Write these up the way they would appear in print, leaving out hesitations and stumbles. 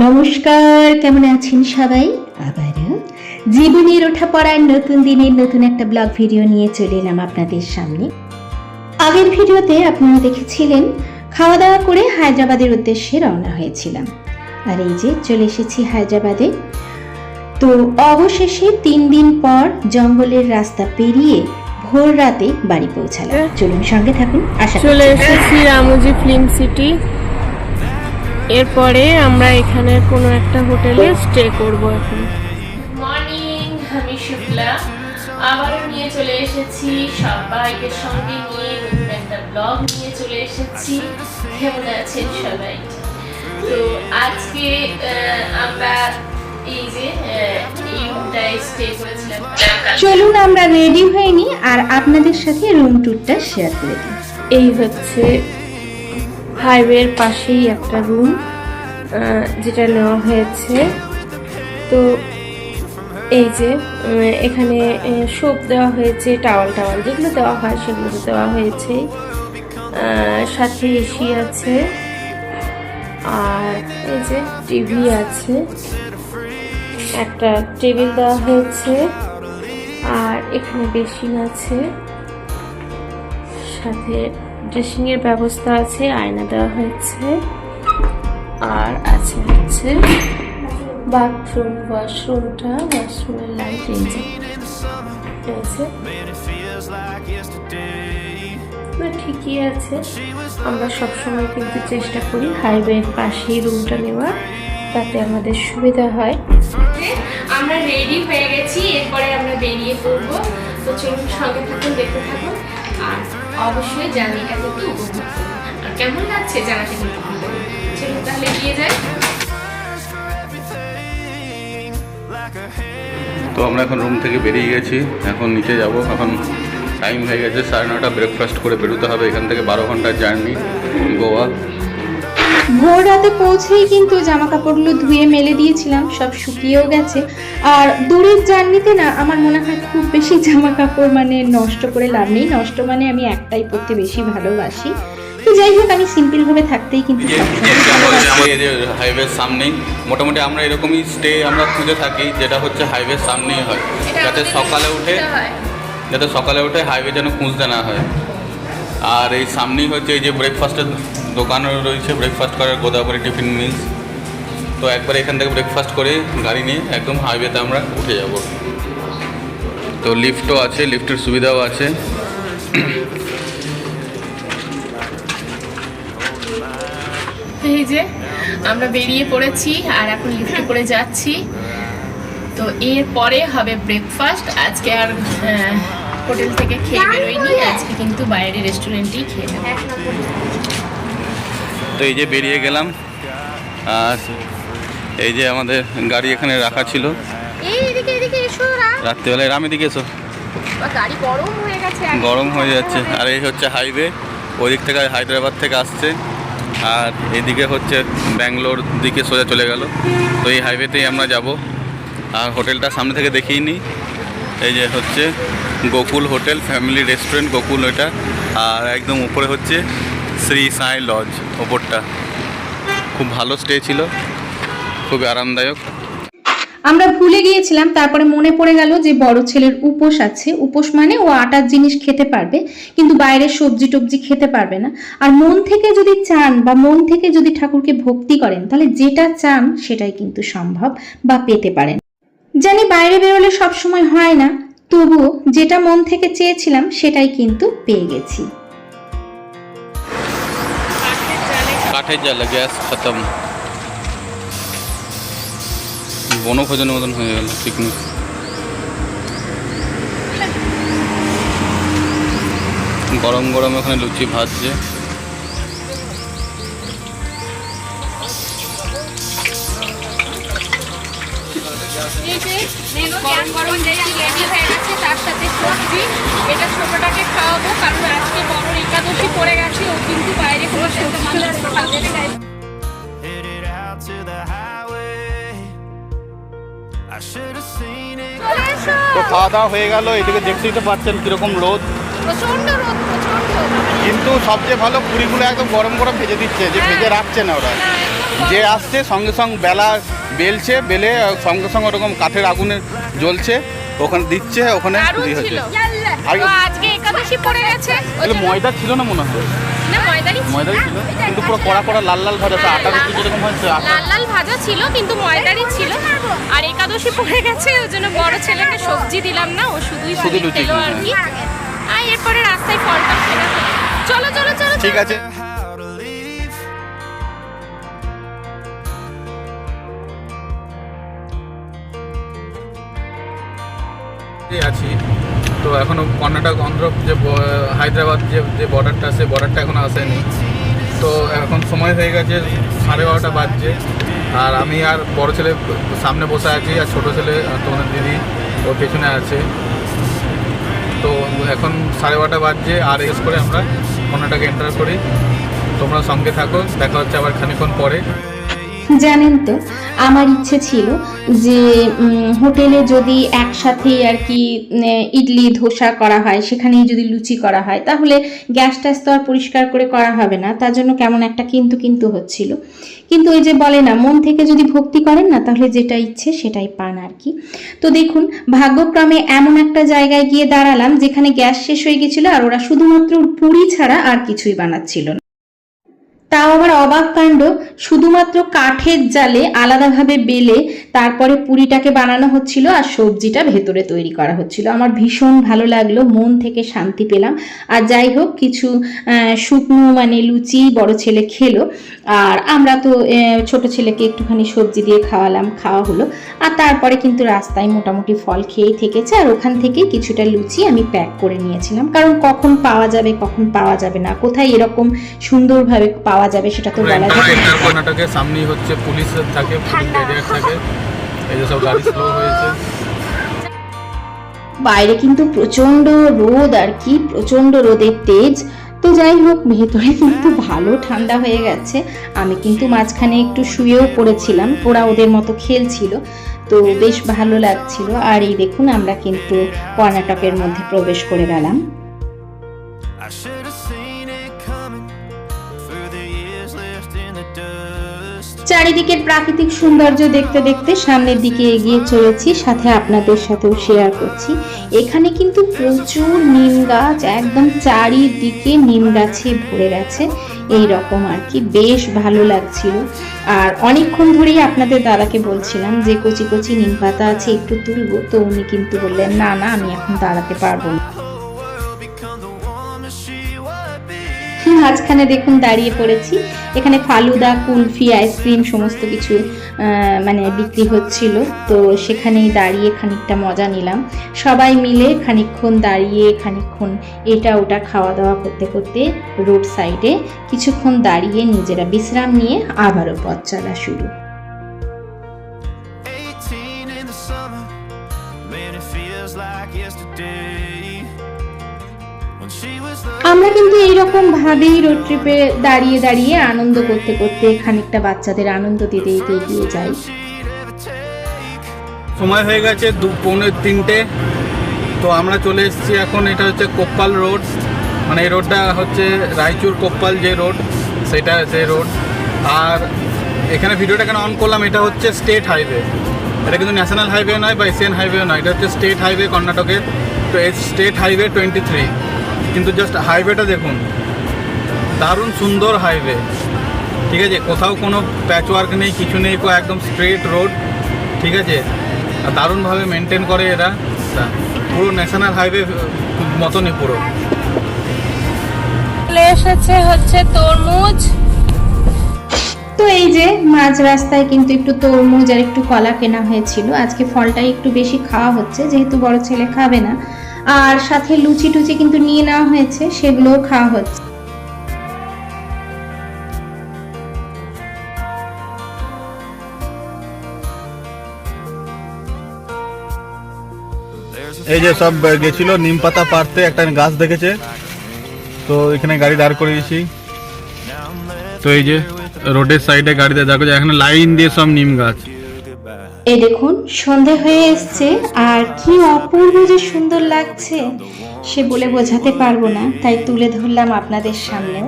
নমস্কার, কেমন আছেন সবাই? আবারও জীবনের ওঠা পড়ার নতুন দিনের নতুন একটা ব্লগ ভিডিও নিয়ে চলে এলাম আপনাদের সামনে। আগের ভিডিওতে আপনারা দেখেছিলেন খাওয়া দাওয়া করে হায়দ্রাবাদের উদ্দেশ্যে রওনা হয়েছিলাম, আর এই যে চলে এসেছি হায়দ্রাবাদে। তো অবশেষে 3 দিন পর জঙ্গলের রাস্তা পেরিয়ে ভোর রাতে বাড়ি পৌঁছালাম। চলুন সঙ্গে থাকুন। চলে এসেছি রামোজি ফিল্ম সিটি। এরপরে আমরা এখানে কোনো একটা হোটেলে স্টে করব। এখন মর্নিং, আমি শুক্লা আবারও নিয়ে চলে এসেছি সবাইকে সঙ্গে নিয়ে নতুন একটা ব্লগ নিয়ে চলে এসেছি। কেমন আছেন সবাই? তো আজকে আমরা এই যে এই রুমটায় স্টে করেছিলাম। চলুন আমরা রেডি হয়ে নিই আর আপনাদের সাথে রুম ট্যুরটা শেয়ার করে দিই। এই হচ্ছে হাইওয়ের পাশেই একটা রুম যেটা নেওয়া হয়েছে। তো এই যে এখানে সোপ দেওয়া হয়েছে, টাওয়াল যেগুলো দেওয়া হয় সেগুলো তো দেওয়া হয়েছে, সাথে এসি আছে, আর এই যে টিভি আছে, একটা টেবিল দেওয়া হয়েছে, আর এখানে বেসিন আছে, সাথে ড্রেসিং এর ব্যবস্থা আছে, আয়না দেওয়া হয়েছে, আর আছে হচ্ছে বাথরুম, ওয়াশরুমের লাইট ঠিকই আছে। আমরা সবসময় কিন্তু চেষ্টা করি হাইওয়ের পাশেই রুমটা নেওয়ার, তাতে আমাদের সুবিধা হয়। আমরা রেডি হয়ে গেছি, এরপরে আমরা বেরিয়ে পড়বো। তো চলুন সঙ্গে থাকুন, দেখতে থাকুন, আর অবশ্যই জার্নিটা কিন্তু উপভোগ করুন। আর কেমন লাগছে জানাতে কিন্তু ভুলবেন না। চলুন তাহলে গিয়ে যাই। তো আমরা এখন রুম থেকে বেরিয়ে গেছি, এখন নিচে যাব। এখন টাইম হয়ে গেছে 9:30, ব্রেকফাস্ট করে বেরোতে হবে। এখান থেকে 12 ঘন্টার জার্নি গোয়া। ভোর রাতে পৌঁছেই কিন্তু জামা কাপড়গুলো ধুয়ে মেলে দিয়েছিলাম, সব শুকিয়েও গেছে। আর দূরের জার্নিতে না আমার মনে হয় খুব বেশি জামা কাপড় মানে নষ্ট করে লাভ নেই। নষ্ট মানে আমি একটাই পরতে বেশি ভালোবাসি। তো যাই হোক, আমি সিম্পল ভাবে থাকতেই কিন্তু হাইওয়ের সামনেই মোটামুটি আমরা এরকমই স্টে আমরা খুঁজে থাকি, যেটা হচ্ছে হাইওয়ের সামনেই হয়, যাতে সকালে উঠে হাইওয়ে যেন খুঁজতে না হয়। আর এই সামনেই হচ্ছে এই যে ব্রেকফাস্টের দোকানও রয়েছে, ব্রেকফাস্ট করার গোদাবরী টিফিন মিলস। তো একবার এখান থেকে ব্রেকফাস্ট করে গাড়ি নিয়ে একদম হাইওয়েতে আমরা উঠে যাব। তো লিফটও আছে, লিফটের সুবিধাও আছে। এই যে আমরা বেরিয়ে পড়েছি আর এখন লিফটে করে যাচ্ছি। তো এরপরে হবে ব্রেকফাস্ট। আজকে আর হোটেল থেকে খেয়ে বেরোয়নি, আজকে কিন্তু বাইরে রেস্টুরেন্টেই খেয়ে নেব। তো এই যে বেরিয়ে গেলাম, আর এই যে আমাদের গাড়ি এখানে রাখা ছিল। রাত্রিবেলায় রাম এদিকে এসো, গরম হয়ে যাচ্ছে। আর এই হচ্ছে হাইওয়ে, ওই দিক থেকে হায়দ্রাবাদ থেকে আসছে, আর এদিকে হচ্ছে ব্যাঙ্গালোর দিকে সোজা চলে গেল। তো এই হাইওয়েতেই আমরা যাব। আর হোটেলটা সামনে থেকে দেখিয়ে নিই। এই যে হচ্ছে Gokul hotel, family restaurant Gokul এটা। আর একদম উপরে হচ্ছে শ্রী সাই লজ, ওপরটা খুব ভালো স্টে ছিল, খুবই আরামদায়ক। আমরা ভুলে গিয়েছিলাম, তারপরে মনে পড়ে গেল যে বড় ছেলের উপোস আছে। উপোস মানে ও আটার জিনিস খেতে পারবে, কিন্তু বাইরের সবজি টবজি খেতে পারবে না। আর মন থেকে যদি চান বা মন থেকে যদি ঠাকুরকে ভক্তি করেন, তাহলে যেটা চান সেটাই কিন্তু সম্ভব বা পেতে পারেন। জানি বাইরে বেরোলে সবসময় হয় না, তবুও যেটা মন থেকে চেয়েছিলাম সেটাই কিন্তু পেয়ে গেছি। কাঠের জ্বালা, গ্যাস খতম, বনভোজনের মতন হয়ে গেল পিকনিক। গরম গরম ওখানে লুচি ভাজছে। গরম রেডি হয়ে গেছে, তার সাথে সবজি। এটা ছোটটাকে খাওয়াবো, কারণ আজকে বড় একাদশী পড়ে গেছে, ও কিন্তু বাইরে কোনো তো খাওয়া দাওয়া হয়ে গেল। এদিকে দেখতেই তো পাচ্ছেন কিরকম রোদ, প্রচন্ড রোদ, প্রচন্ড। কিন্তু সবচেয়ে ভালো পুরিগুলো একদম গরম গরম ভেজে দিচ্ছে, যে ভেজে রাখছে না ওরা। যে আসছে সঙ্গে সঙ্গে বেলা বেলছে, বেলে সঙ্গে সঙ্গে ওরকম কাঠের আগুনে জ্বলছে, ওখানে দিচ্ছে, ওখানে দিয়ে হচ্ছে। আজকে একাদশী পড়ে গেছে, ময়দা ছিল না মনে হয়, না ময়দারি ছিল কিন্তু পুরো কড়া কড়া লাল লাল ভাজা, আটা রুটি যেরকম হয়েছে লাল লাল ভাজা ছিল কিন্তু ময়দারি ছিল। আর একাদশী পড়ে গেছে, ওই জন্য বড় ছেলেকে সবজি দিলাম না, ও শুধুই লুচি খেলো আর কি। আর এরপরে রাস্তায় ফলটা খেয়ে চলো চলো চলো। ঠিক আছে। আছি তো এখনো কর্ণাটক অন্ধ্র যে হায়দ্রাবাদ যে বর্ডারটা আছে, বর্ডারটা এখনো আসেনি। তো এখন সময় হয়ে গেছে 12:30 বাজছে, আর আমি আর বড় ছেলে সামনে বসে আছি, আর ছোটো ছেলে তোমাদের দিদি ওর পেছনে আছে। তো এখন 12:30 বাজছে, আর এস করে আমরা কর্ণাটকে এন্টার করি। তোমরা সঙ্গে থাকো, দেখা হচ্ছে আবার খানিকক্ষণ পরে। জানেন তো, আমার ইচ্ছে ছিল যে হোটেলে যদি একসাথে আর কি ইডলি ধোসা করা হয়, সেখানেই যদি লুচি করা হয়, তাহলে গ্যাস ট্যাস তো আর পরিষ্কার করে করা হবে না। তার জন্য কেমন একটা কিন্তু কিন্তু হচ্ছিল। কিন্তু ওই যে বলে না, মন থেকে যদি ভক্তি করেন না, তাহলে যেটা ইচ্ছে সেটাই পান আর কি। তো দেখুন, ভাগ্যক্রমে এমন একটা জায়গায় গিয়ে দাঁড়ালাম যেখানে গ্যাস শেষ হয়ে গেছিলো, আর ওরা শুধুমাত্র পুরি ছাড়া আর কিছুই বানাচ্ছিল না। তাও আবার অবাক কাণ্ড, শুধুমাত্র কাঠের জালে আলাদাভাবে বেলে তারপরে পুরিটাকে বানানো হচ্ছিল, আর সবজিটা ভেতরে তৈরি করা হচ্ছিল। আমার ভীষণ ভালো লাগলো, মন থেকে শান্তি পেলাম। আর যাই হোক, কিছু শুকনো মানে লুচি বড় ছেলে খেলো, আর আমরা তো ছোট ছেলেকে একটুখানি সবজি দিয়ে খাওয়া হলো। আর তারপরে কিন্তু রাস্তায় মোটামুটি ফল খেয়েই থেকেছে, আর ওখান থেকেই কিছুটা লুচি আমি প্যাক করে নিয়েছিলাম, কারণ কখন পাওয়া যাবে কখন পাওয়া যাবে না, কোথায় এরকম সুন্দরভাবে পাওয়া যাবে সেটা তো বলা যাবে না। কর্ণাটকের সামনেই হচ্ছে পুলিশ থাকে, পুলিশ থাকে, এই যে সব গাড়ি স্লো হয়েছে। বাইরে কিন্তু প্রচন্ড রোদ আর কি, প্রচন্ড রোদের তেজ। তো যাই হোক, ভেতরে কিন্তু ভালো ঠান্ডা হয়ে গেছে। আমি কিন্তু মাঝখানে একটু শুয়েও পড়েছিলাম, ওরা ওদের মতো খেলছিল, তো বেশ ভালো লাগছিল। আর এই দেখুন, আমরা কিন্তু কর্ণাটকের মধ্যে প্রবেশ করে গেলাম। চারিদিকের প্রাকৃতিক সৌন্দর্য দেখতে দেখতে সামনের দিকে এগিয়ে চলেছি, সাথে আপনাদের সাথেও শেয়ার করছি। এখানে কিন্তু প্রচুর নিম গাছ, একদম চারিদিকে নিম গাছে ভরে গেছে, এই রকম আর কি। বেশ ভালো লাগছিল। আর অনেকক্ষণ ধরেই আপনাদের দাদাকে বলছিলাম যে কচি কচি নিম পাতা আছে, একটু তুলবো, তো উনি কিন্তু বললেন না না, আমি এখন দাঁড়াতে পারবো না। মাঝখানে দেখুন দাঁড়িয়ে পড়েছি, এখানে ফালুদা, কুলফি, আইসক্রিম সমস্ত কিছু মানে বিক্রি হচ্ছিল, তো সেখানেই দাঁড়িয়ে খানিকটা মজা নিলাম। সবাই মিলে খানিকক্ষণ দাঁড়িয়ে, খানিকক্ষণ এটা ওটা খাওয়া দাওয়া করতে করতে রোড সাইডে কিছুক্ষণ দাঁড়িয়ে নিজেরা বিশ্রাম নিয়ে আবারও পথ চলা শুরু। আমরা কিন্তু এইরকম ভাবেই রোড ট্রিপে দাঁড়িয়ে দাঁড়িয়ে আনন্দ করতে করতে খানিকটা বাচ্চাদের আনন্দ দিতে দিতে এগিয়ে যাই। সময় হয়ে গেছে 2:45, তো আমরা চলে এসেছি এখন। এটা হচ্ছে কোপ্পাল রোড, মানে এই রোডটা হচ্ছে রায়চুর কোপ্পাল যে রোড, সেটা সেই রোড। আর এখানে ভিডিওটা কেন অন করলাম, এটা হচ্ছে স্টেট হাইওয়ে, এটা কিন্তু ন্যাশনাল হাইওয়ে নয় বা এশিয়ান হাইওয়ে নয়, এটা হচ্ছে স্টেট হাইওয়ে কর্ণাটকের। তো এই স্টেট হাইওয়ে 23, কিন্তু জাস্ট হাইওয়েটা দেখুন, দারুণ সুন্দর হাইওয়ে, ঠিক আছে। কোথাও কোনো প্যাচওয়ার্ক নেই, কিছু নেই, একদম স্ট্রেট রোড, ঠিক আছে। আর দারুণভাবে মেনটেন করে এরা, পুরো ন্যাশনাল হাইওয়ে মতনই পুরো। চলে এসেছে হচ্ছে তরমুজ। তো এই যে মাঝ রাস্তায় কিন্তু একটু তরমুজ আর একটু কলা কেনা হয়েছিল। আজকে ফলটাই একটু বেশি খাওয়া হচ্ছে, যেহেতু বড় ছেলে খাবে না। আর সাথে লুচি টুচি কিন্তু নিয়ে নেওয়া হয়েছে, সেগুলোও খাওয়া হচ্ছে। এই যে সব গেছিল নিম পাতা পাড়তে, একটা গাছ দেখেছে, তো এখানে গাড়ি দাঁড় করে দিয়েছি। তো এই যে রোডের সাইডে গাড়িতে দাঁড় করে, এখানে লাইন দিয়ে সব নিম গাছ। এই দেখুন, সন্ধে হয়ে এসছে, আর কি অপূর্ব যে সুন্দর লাগছে সে বলে বোঝাতে পারবো না, তাই তুলে ধরলাম আপনাদের সামনেও।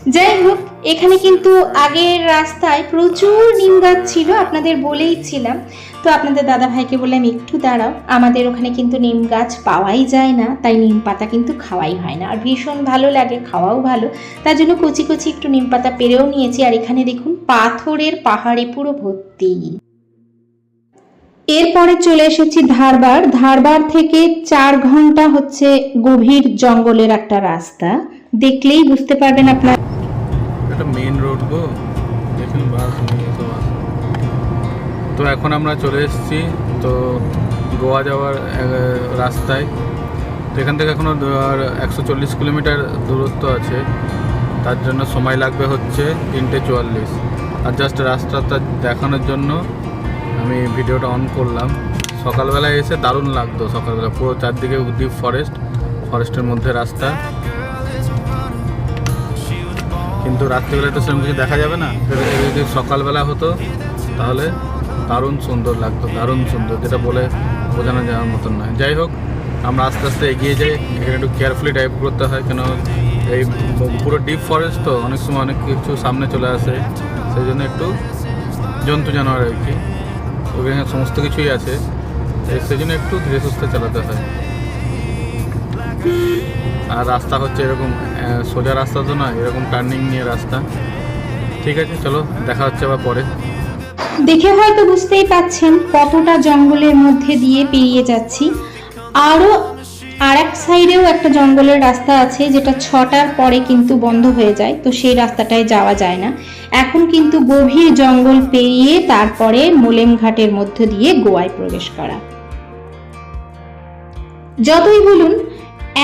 যাই হোক, এখানে কিন্তু আগের রাস্তায় প্রচুর নিম গাছ ছিল, আপনাদের বলেইছিলাম। তো আপনাদের দাদা ভাইকে বললাম একটু দাঁড়াও, আমাদের ওখানে কিন্তু নিম গাছ পাওয়াই যায় না, তাই নিম পাতা কিন্তু খাওয়াই হয় না, আর ভীষণ ভালো লাগে, খাওয়াও ভালো, তার জন্য কচি কচি একটু নিম পাতা পেরেও নিয়েছি। আর এখানে দেখুন পাথরের পাহাড়ে পুরো ভর্তি। এরপরে চলে এসেছি ধারবার। ধারবার থেকে 4 ঘন্টা হচ্ছে গভীর জঙ্গলের একটা রাস্তা, দেখলেই বুঝতে পারবেন আপনার। এটা মেইন রোড গো, দেখুন বাস তো এখন আমরা চলে এসেছি তো গোয়া যাওয়ার রাস্তায়। তো এখান থেকে এখনও 140 কিলোমিটার দূরত্ব আছে, তার জন্য সময় লাগবে হচ্ছে 3:44। আর জাস্ট রাস্তাটা দেখানোর জন্য আমি ভিডিওটা অন করলাম। সকালবেলায় এসে দারুণ লাগতো, সকালবেলা পুরো চারদিকে ডিপ ফরেস্টের মধ্যে রাস্তা, কিন্তু রাত্রিবেলায় তো সেরকম কিছু দেখা যাবে না। যদি সকালবেলা হতো তাহলে দারুণ সুন্দর লাগতো, দারুণ সুন্দর, যেটা বলে বোঝানো যাওয়ার মতন নয়। যাই হোক, আমরা আস্তে আস্তে এগিয়ে যাই। এখানে একটু কেয়ারফুলি ড্রাইভ করতে হয়, কেন এই পুরো ডিপ ফরেস্ট তো অনেক সময় অনেক কিছু সামনে চলে আসে, সেই জন্য একটু জন্তু জানোয়ার আর কি, ওখানে সমস্ত কিছুই আছে, সেই জন্য একটু ধীরে সুস্থে চালাতে হয়। আর রাস্তা হচ্ছে এরকম সোজা রাস্তা তো না, এরকম টার্নিং নিয়ে রাস্তা। ঠিক আছে, চলো দেখা হচ্ছে আবার পরে। দেখে হয়তো বুঝতেই পাচ্ছেন কতটা জঙ্গলের মধ্যে দিয়ে পেরিয়ে যাচ্ছি। আরও আর এক সাইডেও একটা জঙ্গলের রাস্তা আছে, যেটা 6টার পরে কিন্তু বন্ধ হয়ে যায়, তো সেই রাস্তাটায় যাওয়া যায় না। এখন কিন্তু গভীর জঙ্গল পেরিয়ে তারপরে মোলেমঘাটের মধ্য দিয়ে গোয়ায় প্রবেশ করা। যতই বলুন,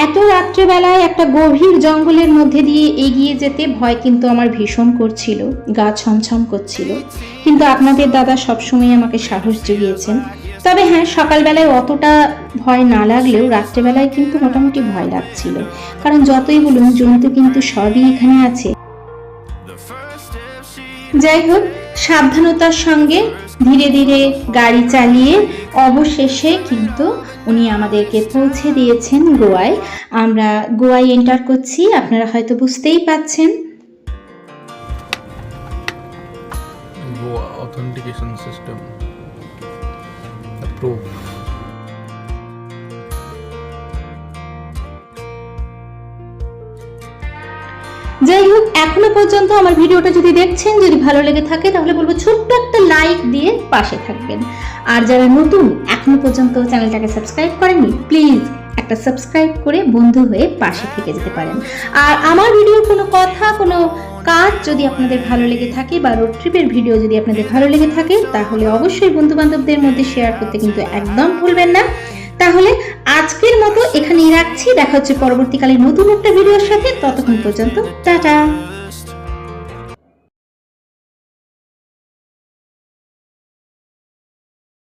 এত রাত্রেবেলায় একটা গভীর জঙ্গলের মধ্যে দিয়ে এগিয়ে যেতে ভয় কিন্তু আমার ভীষণ করছিল, গা ছমছম করছিল, কিন্তু আপনাদের দাদা সবসময় আমাকে সাহস জুগিয়েছেন। তবে হ্যাঁ, সকালবেলায় অতটা ভয় না লাগলেও রাত্রেবেলায় কিন্তু মোটামুটি ভয় লাগছিল, কারণ যতই বলুন জন্তু কিন্তু সবই এখানে আছে। যাই হোক, সাবধানতার সঙ্গে ধীরে ধীরে গাড়ি চালিয়ে অবশেষে কিন্তু উনি আমাদেরকে পৌঁছে দিয়েছেন গোয়ায়। আমরা গোয়ায় এন্টার করছি, আপনারা হয়তো বুঝতেই পাচ্ছেন। Goa authentication system approve. যাই হোক, এখনো পর্যন্ত আমার ভিডিওটা যদি দেখছেন, যদি ভালো লেগে থাকে, তাহলে বলবো ছোট্ট একটা লাইক দিয়ে পাশে থাকবেন। আর যারা নতুন এখনো পর্যন্ত চ্যানেলটাকে সাবস্ক্রাইব করেননি, প্লিজ একটা সাবস্ক্রাইব করে বন্ধু হয়ে পাশে থেকে যেতে পারেন। আর আমার ভিডিওর কোনো কথা, কোনো কাজ যদি আপনাদের ভালো লেগে থাকে, বা রোড ট্রিপের ভিডিও যদি আপনাদের ভালো লেগে থাকে, তাহলে অবশ্যই বন্ধু বান্ধবদের মধ্যে শেয়ার করতে কিন্তু একদম ভুলবেন না। তাহলে আজকের মতো এখানেই রাখছি, দেখা হচ্ছে পরবর্তীকালে নতুন একটা ভিডিওর সাথে। ততক্ষণ পর্যন্ত টাটা।